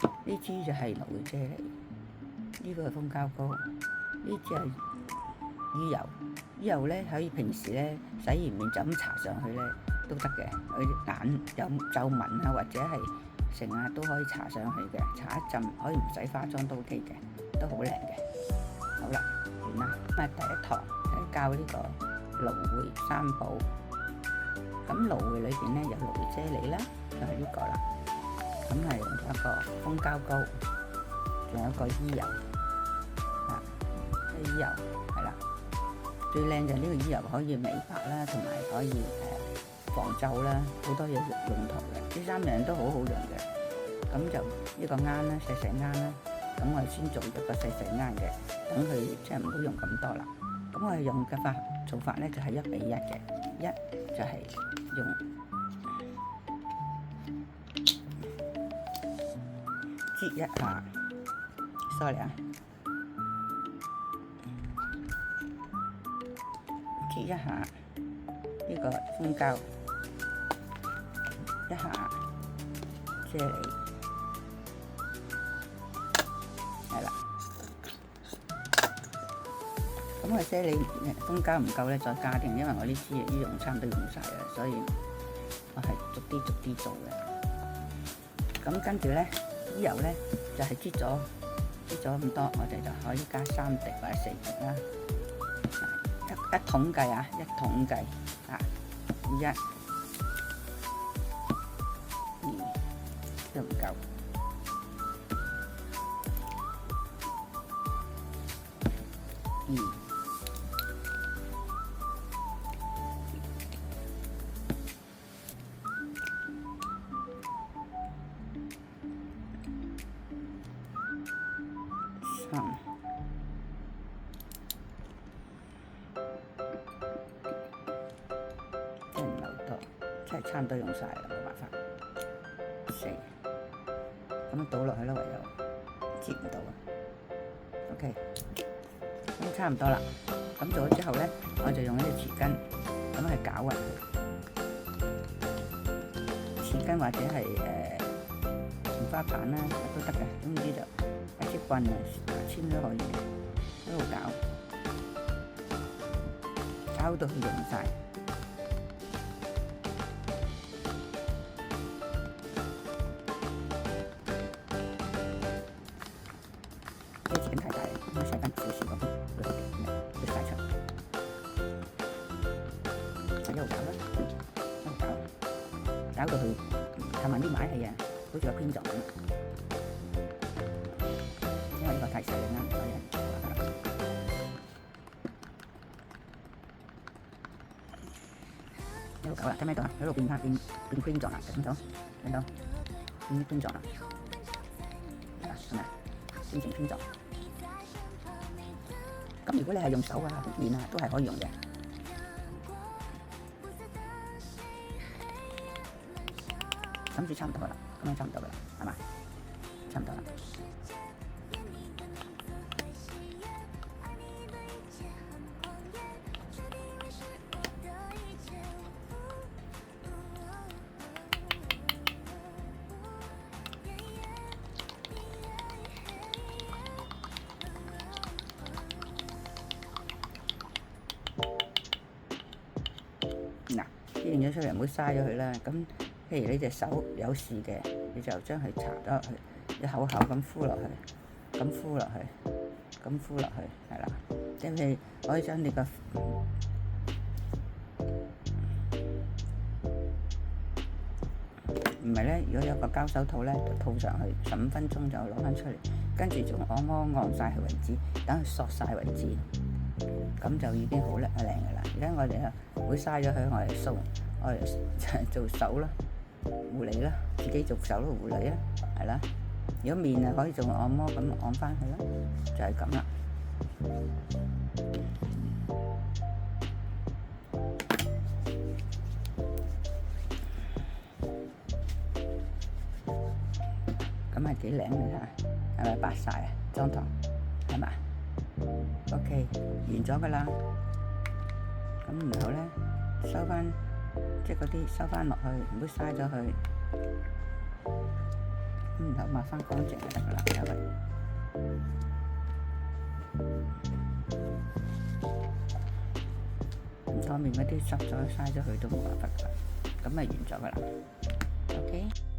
呢支就係蘆薈啫喱，呢個係蜂膠膏，呢支係魚油。魚油咧可以平時咧洗完面就咁搽上去咧都得嘅，佢眼有皺紋啊或者係成啊都可以搽上去嘅，搽一陣可以唔使化妝都 OK 嘅，都好靚嘅。好啦，完啦。咁啊第一堂係教呢個蘆薈三寶。咁蘆薈裏邊咧有蘆薈啫喱啦，就係呢個啦。咁係用咗一個蜂膠膏，仲有一個魚油啊，魚油係啦。最靚就係呢個魚油可以美白啦，同埋可以防皺啦，好多嘢用途嘅。呢三樣都好好用嘅。咁就呢個罌啦，細細罌啦。咁我哋先做一個細細罌嘅，等佢即係唔好用咁多啦。咁我哋用嘅做法咧就係1:1嘅，一就係用擠一下 ，sorry 啊，擠一下呢個蜂膠，一下啫喱，係啦。咁我啫喱蜂膠唔夠咧，再加添，因為我呢支已用差唔多用晒啦，所以我係逐啲做嘅。咁跟住咧，魚油咧就係擠咗咁多，我哋就可以加3滴或者4滴啦。一桶計啊，一桶計啊，1、2都唔夠，2、3。真係唔係好多，真係差唔多用晒啦，冇辦法。4，咁樣倒落去啦，唯有接唔到啊。OK， 咁差唔多啦。咁做咗之後咧，我就用呢個匙羹咁去攪勻佢。匙羹或者係棉花棒啦都得嘅，總之就一支棍啊、牙籤都可以，一路攪到佢溶晒。呢個匙羹太大，應該細翻少少咁，會快出。一路攪啦，一路攪到佢係咪啲買係啊？好似個圈狀咁。因為呢個太細啦，所以一路攪啦，睇唔睇到啊？一路變圈狀啦，睇到變圈狀啦，係咪變成圈狀？咁如果你係用手啊、面啊，都係可以用嘅。咁就差唔多啦，咁樣差唔多啦，係嘛？差唔多啦。嗱，擠完咗出嚟，唔好嘥咗佢啦。咁譬如你隻手有事嘅，你就將佢搽咗落去，一口口咁敷落去，咁敷落去，咁敷落去，係啦。即係可以將你個唔係咧，如果有個膠手套咧，就套上去15分鐘就攞翻出嚟，跟住仲按摩按晒佢為止，等佢索晒為止，咁就已經好靚噶啦。而家我哋啊會嘥咗佢，我哋做手啦，護理啦，自己做手咯護理啦，係啦。如果面啊可以做按摩咁按翻佢啦，就係咁啦。咁係幾靚你睇下，係咪白晒啊？裝堂係嘛 ？OK， 完咗噶啦。咁然後咧收翻，即係嗰啲收翻落去，唔好嘥咗佢。咁然頭抹翻乾淨就得噶啦，因為唔多面嗰啲濕咗嘥咗佢都冇辦法噶，咁咪完咗噶啦。OK。